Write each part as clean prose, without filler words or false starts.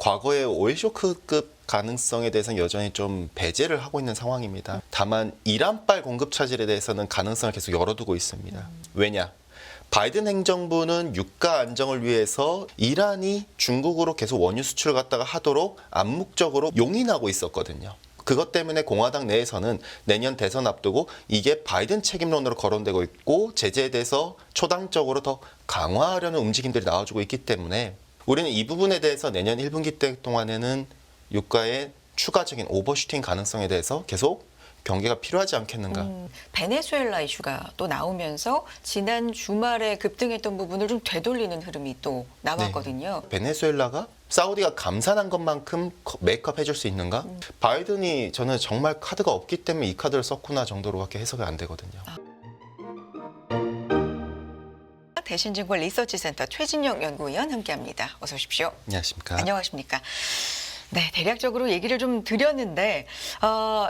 과거의 오일 쇼크급 가능성에 대해서는 여전히 좀 배제를 하고 있는 상황입니다. 다만 이란발 공급 차질에 대해서는 가능성을 계속 열어두고 있습니다. 왜냐? 바이든 행정부는 유가 안정을 위해서 이란이 중국으로 계속 원유 수출을 갖다가 하도록 암묵적으로 용인하고 있었거든요. 그것 때문에 공화당 내에서는 내년 대선 앞두고 이게 바이든 책임론으로 거론되고 있고 제재에 대해서 초당적으로 더 강화하려는 움직임들이 나와주고 있기 때문에 우리는 이 부분에 대해서 내년 1분기 때 동안에는 유가의 추가적인 오버슈팅 가능성에 대해서 계속 경계가 필요하지 않겠는가. 베네수엘라 이슈가 또 나오면서 지난 주말에 급등했던 부분을 좀 되돌리는 흐름이 또 나왔거든요. 네. 베네수엘라가 사우디가 감산한 것만큼 메이크업 해줄 수 있는가? 바이든이 저는 정말 카드가 없기 때문에 이 카드를 썼구나 정도로밖에 해석이 안 되거든요. 대신증권 리서치센터 최진영 연구위원 함께합니다. 어서 오십시오. 안녕하십니까. 안녕하십니까. 네, 대략적으로 얘기를 좀 드렸는데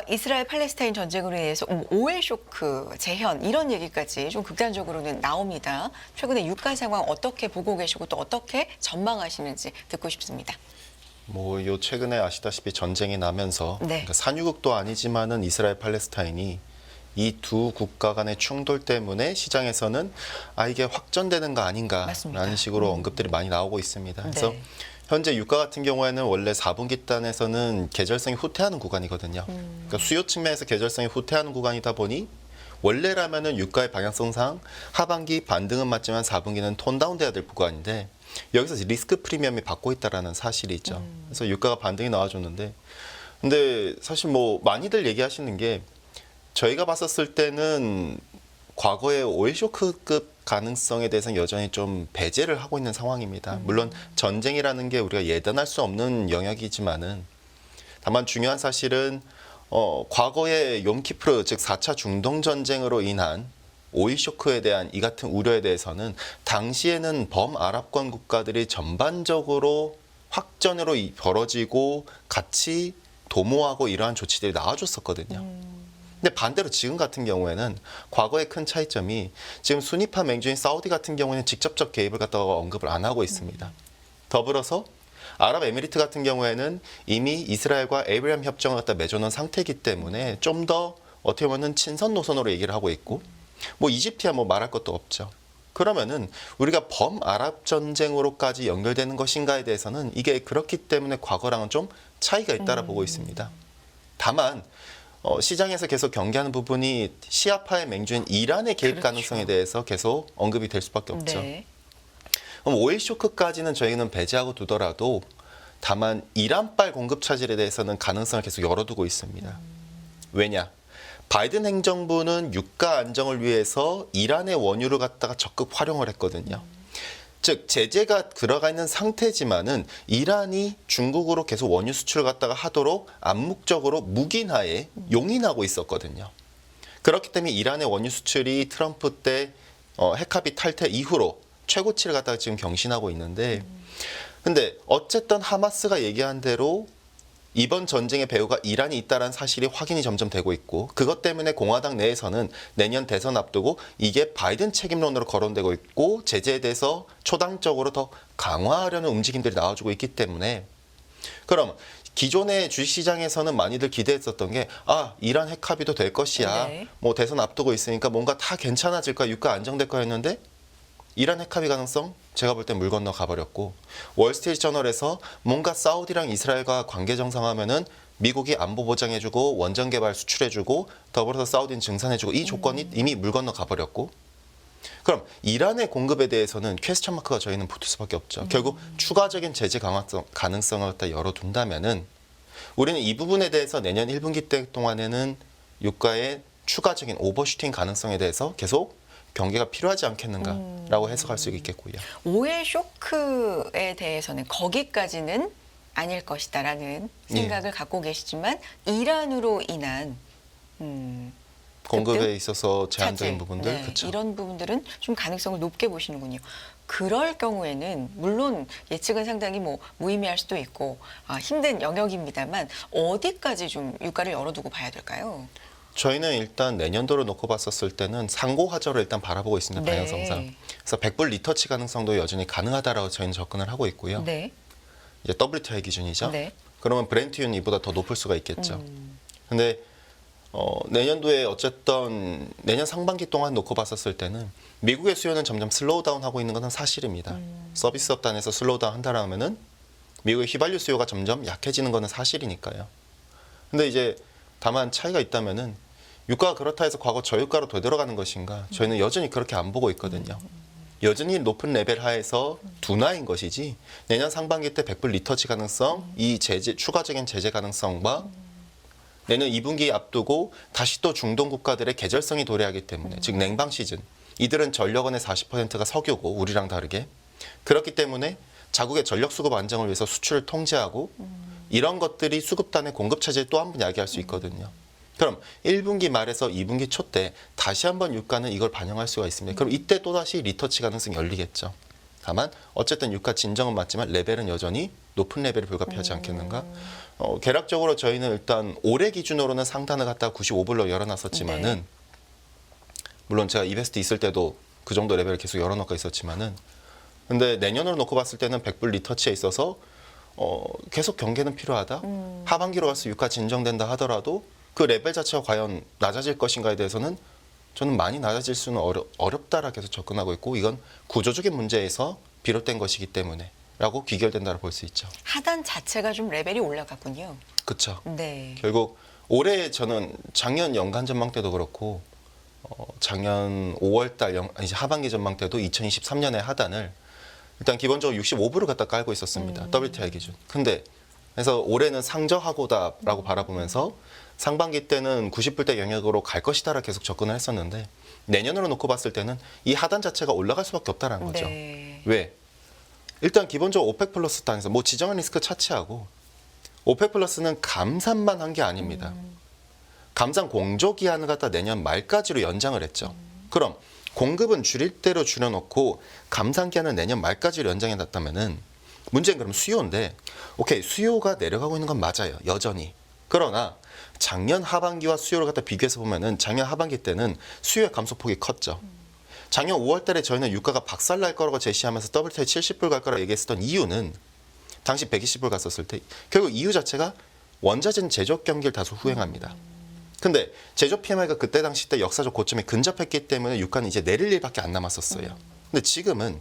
이스라엘 팔레스타인 전쟁으로 인해서 오일 쇼크 재현 이런 얘기까지 좀 극단적으로는 나옵니다. 최근에 유가 상황 어떻게 보고 계시고 또 어떻게 전망하시는지 듣고 싶습니다. 요 최근에 아시다시피 전쟁이 나면서 네. 그러니까 산유국도 아니지만은 이스라엘 팔레스타인이 이 두 국가 간의 충돌 때문에 시장에서는 이게 확전되는 거 아닌가라는 맞습니다. 식으로 언급들이 많이 나오고 있습니다. 그래서 네. 현재 유가 같은 경우에는 원래 4분기 단에서는 계절성이 후퇴하는 구간이거든요. 그러니까 수요 측면에서 계절성이 후퇴하는 구간이다 보니 원래라면은 유가의 방향성상 하반기 반등은 맞지만 4분기는 톤다운 돼야 될 구간인데 여기서 리스크 프리미엄이 받고 있다라는 사실이 있죠. 그래서 유가가 반등이 나와줬는데 근데 사실 많이들 얘기하시는 게 저희가 봤었을 때는 과거의 오일 쇼크급 가능성에 대해서는 여전히 좀 배제를 하고 있는 상황입니다. 물론 전쟁이라는 게 우리가 예단할 수 없는 영역이지만은 다만 중요한 사실은 과거의 욤키프르 즉 4차 중동 전쟁으로 인한 오일 쇼크에 대한 이 같은 우려에 대해서는 당시에는 범아랍권 국가들이 전반적으로 확전으로 벌어지고 같이 도모하고 이러한 조치들이 나와줬었거든요. 근데 반대로 지금 같은 경우에는 과거의 큰 차이점이 지금 순위파 맹주인 사우디 같은 경우에는 직접적 개입을 갖다가 언급을 안 하고 있습니다. 더불어서 아랍에미리트 같은 경우에는 이미 이스라엘과 에이브라함 협정을 갖다 맺어놓은 상태이기 때문에 좀 더 어떻게 보면 친선 노선으로 얘기를 하고 있고 이집트야 말할 것도 없죠. 그러면은 우리가 범아랍 전쟁으로까지 연결되는 것인가에 대해서는 이게 그렇기 때문에 과거랑은 좀 차이가 있다라 보고 있습니다. 다만 시장에서 계속 경계하는 부분이 시아파의 맹주인 이란의 개입 그렇죠. 가능성에 대해서 계속 언급이 될 수밖에 없죠. 네. 그럼 오일 쇼크까지는 저희는 배제하고 두더라도 다만 이란발 공급 차질에 대해서는 가능성을 계속 열어두고 있습니다. 왜냐? 바이든 행정부는 유가 안정을 위해서 이란의 원유를 갖다가 적극 활용을 했거든요. 즉 제재가 들어가 있는 상태지만은 이란이 중국으로 계속 원유 수출을 갖다가 하도록 암묵적으로 묵인하에 용인하고 있었거든요. 그렇기 때문에 이란의 원유 수출이 트럼프 때 핵합의 탈퇴 이후로 최고치를 갖다가 지금 경신하고 있는데 근데 어쨌든 하마스가 얘기한 대로 이번 전쟁의 배후가 이란이 있다는 사실이 확인이 점점 되고 있고 그것 때문에 공화당 내에서는 내년 대선 앞두고 이게 바이든 책임론으로 거론되고 있고 제재에 대해서 초당적으로 더 강화하려는 움직임들이 나와주고 있기 때문에 그럼 기존의 주식시장에서는 많이들 기대했었던 게 이란 핵합의도 될 것이야. 네. 대선 앞두고 있으니까 뭔가 다 괜찮아질 거야. 유가 안정될 거야 했는데 이란 핵합의 가능성 제가 볼 때 물 건너 가버렸고 월스트리트 저널에서 뭔가 사우디랑 이스라엘과 관계 정상화하면은 미국이 안보 보장해주고 원전 개발 수출해주고 더불어서 사우디는 증산해주고 이 조건이 이미 물 건너 가버렸고 그럼 이란의 공급에 대해서는 퀘스천 마크가 저희는 붙을 수밖에 없죠. 결국 추가적인 제재 강화성 가능성을 갖다 열어둔다면은 우리는 이 부분에 대해서 내년 1분기 때 동안에는 유가의 추가적인 오버슈팅 가능성에 대해서 계속 경계가 필요하지 않겠는가라고 해석할 수 있겠고요. 오일 쇼크에 대해서는 거기까지는 아닐 것이다라는 생각을 갖고 계시지만 이란으로 인한 공급에 급등? 있어서 제한적인 차질, 부분들 네, 그렇죠. 이런 부분들은 좀 가능성을 높게 보시는군요. 그럴 경우에는 물론 예측은 상당히 무의미할 수도 있고 힘든 영역입니다만 어디까지 좀 유가를 열어두고 봐야 될까요? 저희는 일단 내년도로 놓고 봤었을 때는 상고하저를 일단 바라보고 있습니다. 방향성상. 그래서 100불 리터치 가능성도 여전히 가능하다라고 저희는 접근을 하고 있고요. 네. 이제 WTI 기준이죠. 네. 그러면 브렌트유는 이보다 더 높을 수가 있겠죠. 근데 내년도에 어쨌든 내년 상반기 동안 놓고 봤었을 때는 미국의 수요는 점점 슬로우 다운하고 있는 것은 사실입니다. 서비스업 단에서 슬로우 다운 한다라면은 미국의 휘발유 수요가 점점 약해지는 것은 사실이니까요. 근데 이제 다만 차이가 있다면은 유가가 그렇다 해서 과거 저유가로 되돌아가는 것인가? 저희는 여전히 그렇게 안 보고 있거든요. 여전히 높은 레벨 하에서 둔화인 것이지 내년 상반기 때 100불 리터치 가능성, 이 제재 추가적인 제재 가능성과 내년 2분기 앞두고 다시 또 중동 국가들의 계절성이 도래하기 때문에 즉 냉방 시즌 이들은 전력원의 40%가 석유고 우리랑 다르게 그렇기 때문에 자국의 전력 수급 안정을 위해서 수출을 통제하고 이런 것들이 수급단의 공급 체제에 또 한 번 야기할 수 있거든요. 그럼 1분기 말에서 2분기 초 때 다시 한번 유가는 이걸 반영할 수가 있습니다. 그럼 이때 또다시 리터치 가능성이 열리겠죠. 다만 어쨌든 유가 진정은 맞지만 레벨은 여전히 높은 레벨에 불과하지 않겠는가. 개략적으로 저희는 일단 올해 기준으로는 상단을 갖다가 95불로 열어놨었지만은 네. 물론 제가 이베스트 있을 때도 그 정도 레벨을 계속 열어놓고 있었지만은 근데 내년으로 놓고 봤을 때는 100불 리터치에 있어서 계속 경계는 필요하다. 하반기로 가서 유가 진정된다 하더라도 그 레벨 자체가 과연 낮아질 것인가에 대해서는 저는 많이 낮아질 수는 어렵다라 계속 접근하고 있고 이건 구조적인 문제에서 비롯된 것이기 때문에 라고 귀결된다고 볼 수 있죠. 하단 자체가 좀 레벨이 올라갔군요. 그렇죠. 네. 결국 올해 저는 작년 연간 전망 때도 그렇고 작년 5월 달 이제 하반기 전망 때도 2023년의 하단을 일단 기본적으로 65불을 갖다 깔고 있었습니다. WTI 기준. 근데 그래서 올해는 상저하고다라고 바라보면서 상반기 때는 90불대 영역으로 갈 것이다라 계속 접근을 했었는데 내년으로 놓고 봤을 때는 이 하단 자체가 올라갈 수밖에 없다라는 거죠. 네. 왜? 일단 기본적으로 오펙 플러스 단에서 뭐 지정한 리스크 차치하고 오펙 플러스는 감산만 한 게 아닙니다. 감산 공조 기한을 갖다 내년 말까지로 연장을 했죠. 그럼 공급은 줄일 대로 줄여놓고 감산 기한을 내년 말까지로 연장해 놨다면은 문제는 그럼 수요인데 오케이 수요가 내려가고 있는 건 맞아요. 여전히. 그러나 작년 하반기와 수요를 갖다 비교해서 보면은 작년 하반기 때는 수요의 감소폭이 컸죠. 작년 5월 달에 저희는 유가가 박살날 거라고 제시하면서 WTI 70불 갈 거라고 얘기했었던 이유는 당시 120불 갔었을 때 결국 이유 자체가 원자재 제조업 경기를 다소 후행합니다. 근데 제조업 PMI가 그때 당시 때 역사적 고점에 근접했기 때문에 유가는 이제 내릴 일밖에 안 남았었어요. 근데 지금은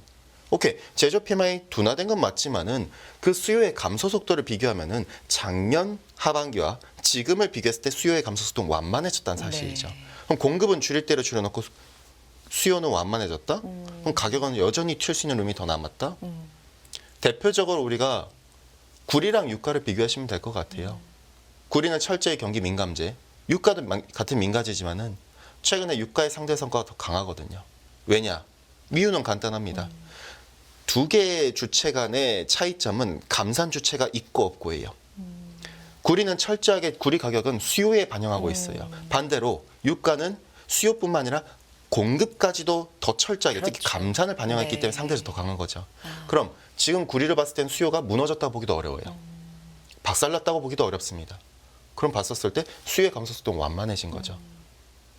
오케이 제조업 PMI 둔화된 건 맞지만은 그 수요의 감소 속도를 비교하면은 작년 하반기와 지금을 비교했을 때 수요의 감소 속도는 완만해졌다는 사실이죠. 네. 그럼 공급은 줄일 대로 줄여놓고 수요는 완만해졌다? 그럼 가격은 여전히 튈 수 있는 룸이 더 남았다? 대표적으로 우리가 구리랑 유가를 비교하시면 될 것 같아요. 구리는 철저히 경기 민감제, 유가도 같은 민감제지만은 최근에 유가의 상대 성과가 더 강하거든요. 왜냐? 이유는 간단합니다. 두 개의 주체 간의 차이점은 감산 주체가 있고 없고예요. 구리는 철저하게 구리 가격은 수요에 반영하고 있어요. 반대로 유가는 수요뿐만 아니라 공급까지도 더 철저하게 특히 그렇죠. 감산을 반영했기 네. 때문에 상대적으로 더 강한 거죠. 그럼 지금 구리를 봤을 땐 수요가 무너졌다고 보기도 어려워요. 박살났다고 보기도 어렵습니다. 그럼 봤었을 때 수요의 감소 속도는 완만해진 거죠.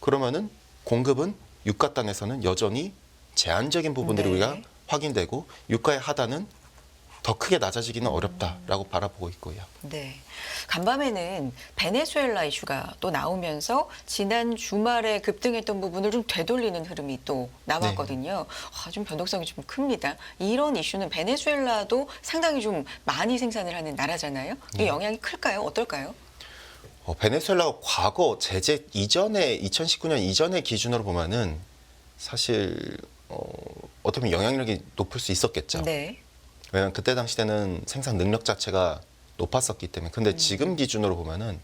그러면은 공급은 유가 단에서는 여전히 제한적인 부분들이 네. 우리가 확인되고 유가의 하단은 더 크게 낮아지기는 어렵다라고 바라보고 있고요. 네. 간밤에는 베네수엘라 이슈가 또 나오면서 지난 주말에 급등했던 부분을 좀 되돌리는 흐름이 또 나왔거든요. 좀 변동성이 좀 큽니다. 이런 이슈는 베네수엘라도 상당히 좀 많이 생산을 하는 나라잖아요. 이 영향이 클까요? 어떨까요? 베네수엘라가 과거 제재 이전에 2019년 이전의 기준으로 보면은 사실 어떻게 보면 영향력이 높을 수 있었겠죠. 네. 왜냐하면 그때 당시 때는 생산 능력 자체가 높았었기 때문에. 근데 지금 기준으로 보면은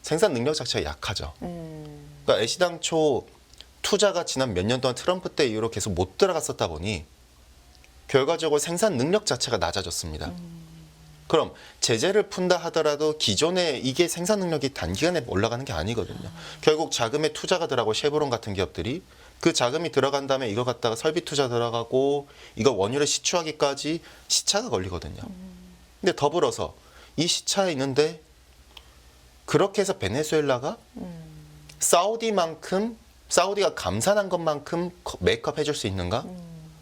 생산 능력 자체가 약하죠. 그러니까 애시당초 투자가 지난 몇 년 동안 트럼프 때 이후로 계속 못 들어갔었다 보니 결과적으로 생산 능력 자체가 낮아졌습니다. 그럼 제재를 푼다 하더라도 기존에 이게 생산 능력이 단기간에 올라가는 게 아니거든요. 결국 자금에 투자가 들어가고 쉐보론 같은 기업들이 그 자금이 들어간 다음에 이거 갖다가 설비 투자 들어가고 이거 원유를 시추하기까지 시차가 걸리거든요. 근데 더불어서 이 시차에 있는데 그렇게 해서 베네수엘라가 사우디가 감산한 것만큼 메이크업 해줄 수 있는가?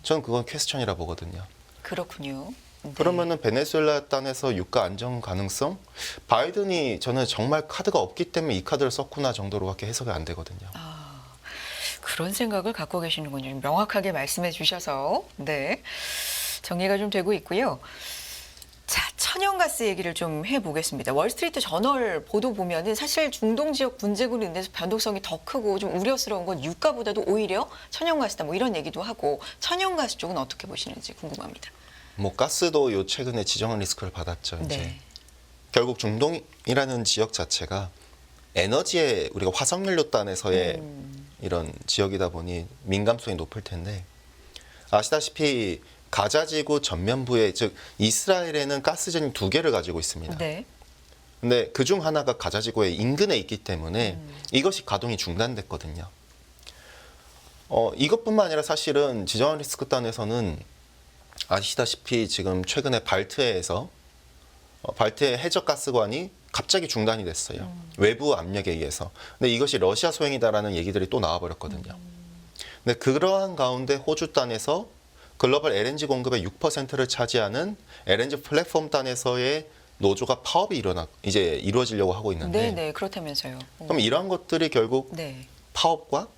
저는 그건 퀘스천이라 보거든요. 그렇군요. 그러면은 베네수엘라 땅에서 유가 안정 가능성? 바이든이 저는 정말 카드가 없기 때문에 이 카드를 썼구나 정도로밖에 해석이 안 되거든요. 그런 생각을 갖고 계시는군요. 명확하게 말씀해 주셔서 네, 정리가 좀 되고 있고요. 자, 천연가스 얘기를 좀 해보겠습니다. 월스트리트 저널 보도 보면은 사실 중동 지역 분쟁으로 인해서 변동성이 더 크고 좀 우려스러운 건 유가보다도 오히려 천연가스다 뭐 이런 얘기도 하고 천연가스 쪽은 어떻게 보시는지 궁금합니다. 뭐 가스도 요 최근에 지정한 리스크를 받았죠. 이제 네. 결국 중동이라는 지역 자체가 에너지에 우리가 화석연료단에서의 이런 지역이다 보니 민감성이 높을 텐데 아시다시피 가자지구 전면부에 즉 이스라엘에는 가스전이 2개를 가지고 있습니다. 네. 근데 그중 하나가 가자지구의 인근에 있기 때문에 이것이 가동이 중단됐거든요. 이것뿐만 아니라 사실은 지정한 리스크단에서는 아시다시피 지금 최근에 발트해에서 발트해 해적가스관이 갑자기 중단이 됐어요. 외부 압력에 의해서. 근데 이것이 러시아 소행이다라는 얘기들이 또 나와버렸거든요. 근데 그러한 가운데 호주 단에서 글로벌 LNG 공급의 6%를 차지하는 LNG 플랫폼 단에서의 노조가 파업이 이제 이루어지려고 하고 있는데 네, 그렇다면서요. 그럼 이러한 것들이 결국 네. 파업과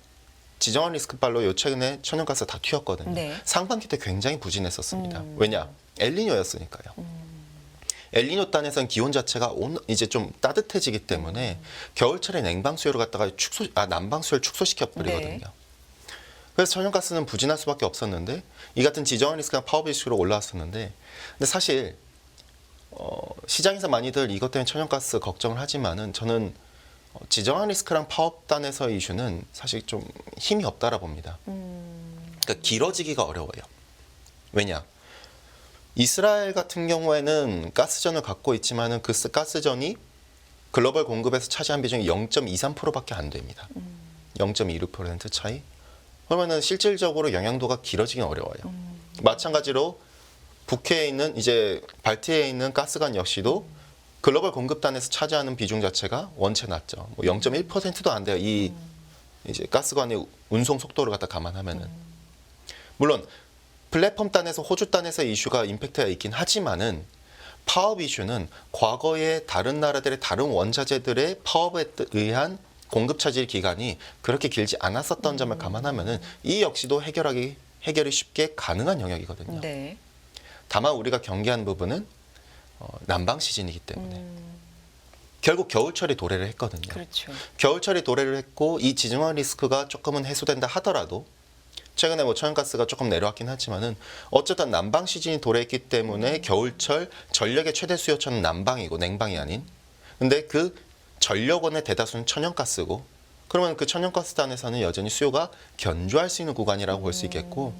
지정한 리스크발로 요 최근에 천연가스 다 튀었거든요. 네. 상반기 때 굉장히 부진했었습니다. 왜냐? 엘니뇨였으니까요. 엘니뇨 단에서는 기온 자체가 이제 좀 따뜻해지기 때문에 겨울철에 냉방 수요를 갖다가 난방 수요를 축소시켜 버리거든요. 네. 그래서 천연가스는 부진할 수밖에 없었는데 이 같은 지정한 리스크가 파업 이슈로 올라왔었는데 근데 사실 시장에서 많이들 이것 때문에 천연가스 걱정을 하지만은 저는 지정한 리스크랑 파업단에서의 이슈는 사실 좀 힘이 없다라 봅니다. 그러니까 길어지기가 어려워요. 왜냐? 이스라엘 같은 경우에는 가스전을 갖고 있지만은 그 가스전이 글로벌 공급에서 차지한 비중이 0.23%밖에 안 됩니다. 0.26% 차이. 그러면은 실질적으로 영향도가 길어지긴 어려워요. 마찬가지로 북해에 있는 이제 발트해에 있는 가스관 역시도 글로벌 공급단에서 차지하는 비중 자체가 원체 낮죠. 뭐 0.1%도 안 돼요. 이 이제 가스관의 운송 속도를 갖다 감안하면은 물론 플랫폼 단에서 호주 단에서의 이슈가 임팩트가 있긴 하지만은 파업 이슈는 과거에 다른 나라들의 다른 원자재들의 파업에 의한 공급 차질 기간이 그렇게 길지 않았었던 점을 감안하면은 이 역시도 해결이 쉽게 가능한 영역이거든요. 네. 다만 우리가 경계하는 부분은 난방 시즌이기 때문에 결국 겨울철이 도래를 했거든요. 그렇죠. 겨울철이 도래를 했고 이 지정한 리스크가 조금은 해소된다 하더라도 최근에 뭐 천연가스가 조금 내려왔긴 하지만은 어쨌든 난방 시즌이 도래했기 때문에 겨울철 전력의 최대 수요처는 난방이고 냉방이 아닌. 근데 그 전력원의 대다수는 천연가스고 그러면 그 천연가스단에서는 여전히 수요가 견조할 수 있는 구간이라고 볼 수 있겠고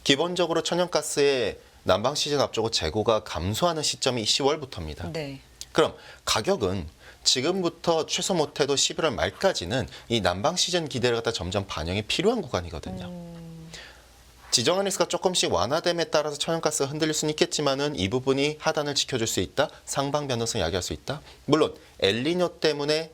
기본적으로 천연가스의 난방 시즌 앞두고 재고가 감소하는 시점이 10월부터입니다. 네. 그럼 가격은 지금부터 최소 못해도 11월 말까지는 이 난방 시즌 기대를 갖다 점점 반영이 필요한 구간이거든요. 지정한 리스크가 조금씩 완화됨에 따라서 천연가스가 흔들릴 수는 있겠지만은 이 부분이 하단을 지켜줄 수 있다. 상방 변동성 야기할 수 있다. 물론 엘니뇨 때문에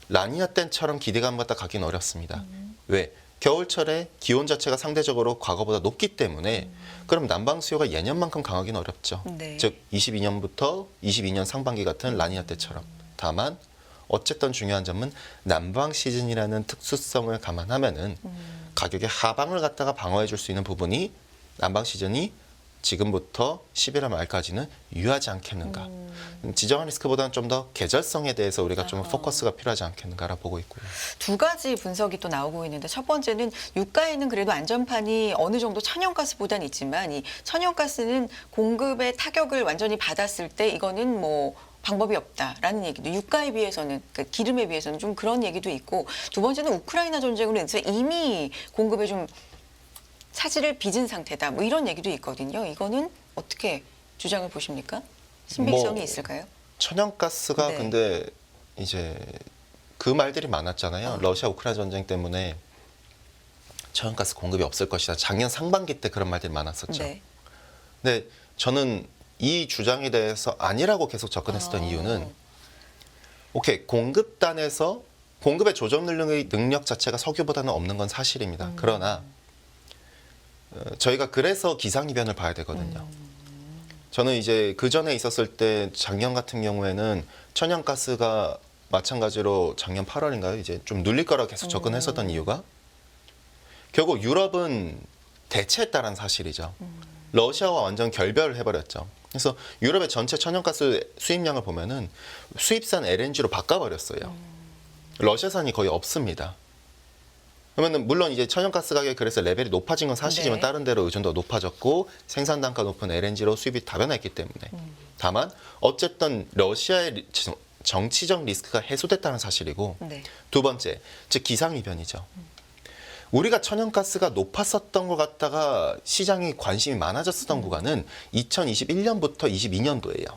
라니냐 때처럼 기대감 갖다 가긴 어렵습니다. 왜? 겨울철에 기온 자체가 상대적으로 과거보다 높기 때문에 그럼 난방 수요가 예년만큼 강하기는 어렵죠. 네. 즉 22년부터 22년 상반기 같은 라니냐 때처럼. 다만 어쨌든 중요한 점은 난방 시즌이라는 특수성을 감안하면은 가격의 하방을 갖다가 방어해 줄 수 있는 부분이 난방 시즌이 지금부터 11월 말까지는 유효하지 않겠는가. 지정한 리스크보다는 좀 더 계절성에 대해서 우리가 좀 포커스가 필요하지 않겠는가라 보고 있고요. 두 가지 분석이 또 나오고 있는데 첫 번째는 유가에는 그래도 안전판이 어느 정도 천연가스보다는 있지만 이 천연가스는 공급의 타격을 완전히 받았을 때 이거는 뭐 방법이 없다라는 얘기도 유가에 비해서는 그러니까 기름에 비해서는 좀 그런 얘기도 있고 두 번째는 우크라이나 전쟁으로 인해서 이미 공급에 좀 차질을 빚은 상태다 뭐 이런 얘기도 있거든요. 이거는 어떻게 주장을 보십니까? 신빙성이 있을까요? 천연가스가 네. 근데 이제 그 말들이 많았잖아요. 러시아 우크라이나 전쟁 때문에 천연가스 공급이 없을 것이다. 작년 상반기 때 그런 말들이 많았었죠. 네. 근데 저는 이 주장에 대해서 아니라고 계속 접근했었던 이유는 오케이 공급단에서 공급의 조정 능력 자체가 석유보다는 없는 건 사실입니다. 그러나 저희가 그래서 기상이변을 봐야 되거든요. 저는 이제 그 전에 있었을 때 작년 같은 경우에는 천연가스가 마찬가지로 작년 8월인가요? 이제 좀 눌릴 거라고 계속 접근했었던 이유가 결국 유럽은 대체했다는 사실이죠. 러시아와 완전 결별을 해버렸죠. 그래서 유럽의 전체 천연가스 수입량을 보면은 수입산 LNG로 바꿔버렸어요. 러시아산이 거의 없습니다. 그러면은 물론 이제 천연가스 가격이 그래서 레벨이 높아진 건 사실이지만 네. 다른 다른 데로 의존도가 높아졌고 생산 단가 높은 LNG로 수입이 다변했기 때문에 다만 어쨌든 러시아의 정치적 리스크가 해소됐다는 사실이고 네. 두 번째 즉 기상이변이죠. 우리가 천연가스가 높았었던 것 같다가 시장이 관심이 많아졌었던 구간은 2021년부터 22년도예요.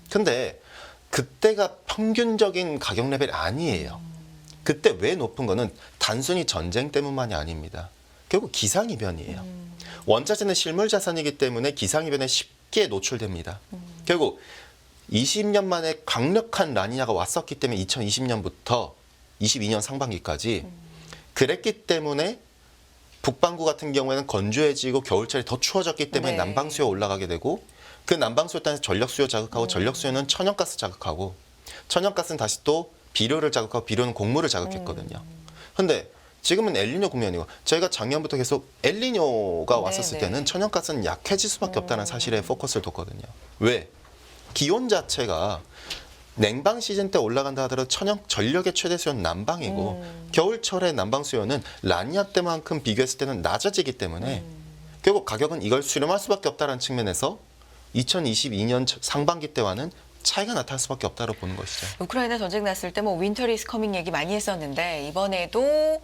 근데 그때가 평균적인 가격 레벨이 아니에요. 그때 왜 높은 거는 단순히 전쟁 때문만이 아닙니다. 결국 기상이변이에요. 원자재는 실물 자산이기 때문에 기상이변에 쉽게 노출됩니다. 결국 20년 만에 강력한 라니냐가 왔었기 때문에 2020년부터 22년 상반기까지 그랬기 때문에 북반구 같은 경우에는 건조해지고 겨울철이 더 추워졌기 때문에 네. 난방 수요가 올라가게 되고 그 난방 수요 따라서 전력 수요 자극하고 전력 수요는 천연가스 자극하고 천연가스는 다시 또 비료를 자극하고 비료는 곡물을 자극했거든요. 근데 지금은 엘니뇨 국면이고 저희가 작년부터 계속 엘니뇨가 왔었을 네, 네. 때는 천연가스는 약해질 수밖에 없다는 사실에 포커스를 뒀거든요. 왜? 기온 자체가 냉방 시즌 때 올라간다 하더라도 전력의 최대 수요는 난방이고 겨울철의 난방 수요는 라니아 때만큼 비교했을 때는 낮아지기 때문에 결국 가격은 이걸 수렴할 수밖에 없다는 측면에서 2022년 상반기 때와는 차이가 나타날 수밖에 없다고 보는 것이죠. 우크라이나 전쟁 났을 때 뭐 윈터 리스 커밍 얘기 많이 했었는데 이번에도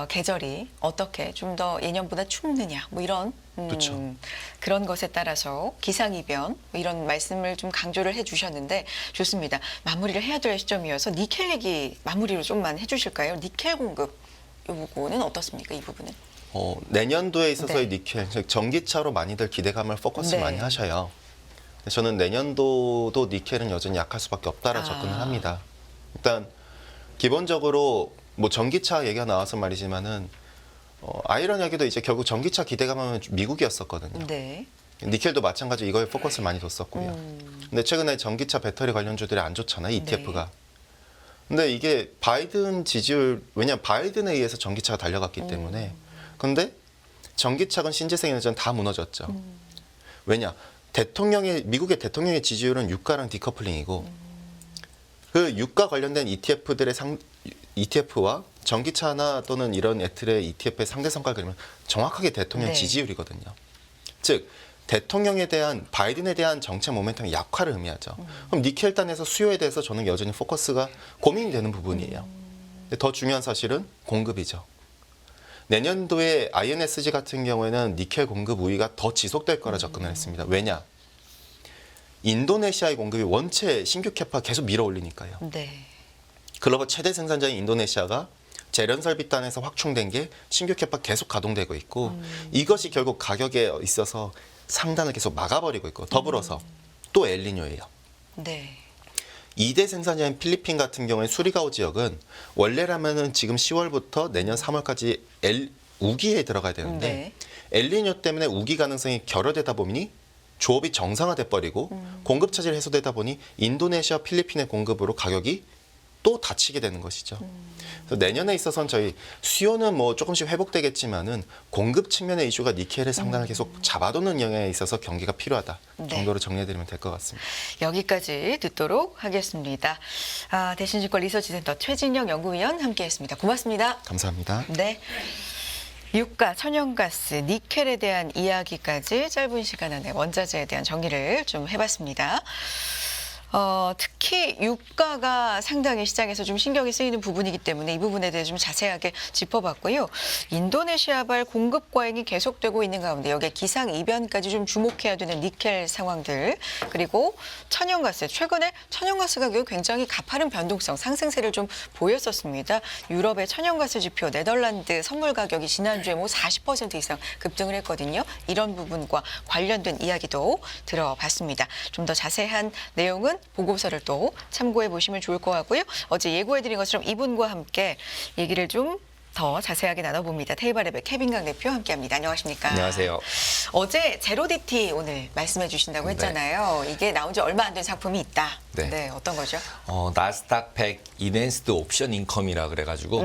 계절이 어떻게 좀 더 예년보다 춥느냐 뭐 이런 그렇죠. 그런 것에 따라서 기상이변 뭐 이런 말씀을 좀 강조를 해주셨는데 좋습니다. 마무리를 해야 될 시점이어서 니켈 얘기 마무리로 좀만 해주실까요? 니켈 공급 이 부분은 어떻습니까? 이 부분은? 내년도에 있어서의 네. 니켈, 즉 전기차로 많이들 기대감을 포커스 네. 많이 하셔요. 저는 내년도도 니켈은 여전히 약할 수밖에 없다라 접근을 합니다. 일단 기본적으로 뭐 전기차 얘기가 나와서 말이지만은 아이러니하게도 이제 결국 전기차 기대감은 미국이었었거든요. 네. 니켈도 마찬가지로 이거에 포커스를 많이 뒀었고요. 근데 최근에 전기차 배터리 관련주들이 안 좋잖아요, ETF가. 근데 이게 바이든 지지율, 왜냐면 바이든에 의해서 전기차가 달려갔기 때문에. 근데 전기차건 신재생 에너지는 다 무너졌죠. 왜냐? 미국의 대통령의 지지율은 유가랑 디커플링이고 그 유가 관련된 ETF와 전기차나 또는 이런 애틀의 ETF의 상대 성과를 그리면 정확하게 대통령 네. 지지율이거든요. 즉 대통령에 대한 바이든에 대한 정책 모멘텀의 약화를 의미하죠. 그럼 니켈 단에서 수요에 대해서 저는 여전히 포커스가 고민이 되는 부분이에요. 근데 더 중요한 사실은 공급이죠. 내년도에 INSG 같은 경우에는 니켈 공급 우위가 더 지속될 거라 접근을 했습니다. 왜냐? 인도네시아의 공급이 원체 신규 캐파 계속 밀어 올리니까요. 네. 글로벌 최대 생산자인 인도네시아가 재련 설비단에서 확충된 게 신규 캐파 계속 가동되고 있고 이것이 결국 가격에 있어서 상단을 계속 막아버리고 있고 더불어서 또 엘니뇨예요. 네. 2대 생산자인 필리핀 같은 경우에 수리가오 지역은 원래라면은 지금 10월부터 내년 3월까지 우기에 들어가야 되는데 엘니뇨 때문에 우기 가능성이 결여되다 보니 조업이 정상화돼 버리고 공급 차질이 해소되다 보니 인도네시아, 필리핀의 공급으로 가격이 또 닫히게 되는 것이죠. 그래서 내년에 있어서는 저희 수요는 뭐 조금씩 회복되겠지만은 공급 측면의 이슈가 니켈의 상단을 계속 잡아두는 영역에 있어서 경기가 필요하다 정도로 정리해드리면 될 것 같습니다. 여기까지 듣도록 하겠습니다. 대신증권 리서치센터 최진영 연구위원 함께했습니다. 고맙습니다. 감사합니다. 네. 유가, 천연가스, 니켈에 대한 이야기까지 짧은 시간 안에 원자재에 대한 정리를 좀 해봤습니다. 특히 유가가 상당히 시장에서 좀 신경이 쓰이는 부분이기 때문에 이 부분에 대해 좀 자세하게 짚어봤고요. 인도네시아발 공급 과잉이 계속되고 있는 가운데 여기에 기상 이변까지 좀 주목해야 되는 니켈 상황들 그리고 천연가스 최근에 천연가스 가격이 굉장히 가파른 변동성 상승세를 좀 보였었습니다. 유럽의 천연가스 지표 네덜란드 선물 가격이 지난주에 뭐 40% 이상 급등을 했거든요. 이런 부분과 관련된 이야기도 들어봤습니다. 좀 더 자세한 내용은 보고서를 또 참고해 보시면 좋을 것 같고요. 어제 예고해드린 것처럼 이분과 함께 얘기를 좀 더 자세하게 나눠봅니다. 테이블랩의 케빈 강 대표 함께합니다. 안녕하십니까? 안녕하세요. 어제 제로디티 오늘 말씀해 주신다고 했잖아요. 이게 나온 지 얼마 안 된 상품이 있다. 네. 네, 어떤 거죠? 나스닥 100 이넨스드 옵션 인컴이라 그래가지고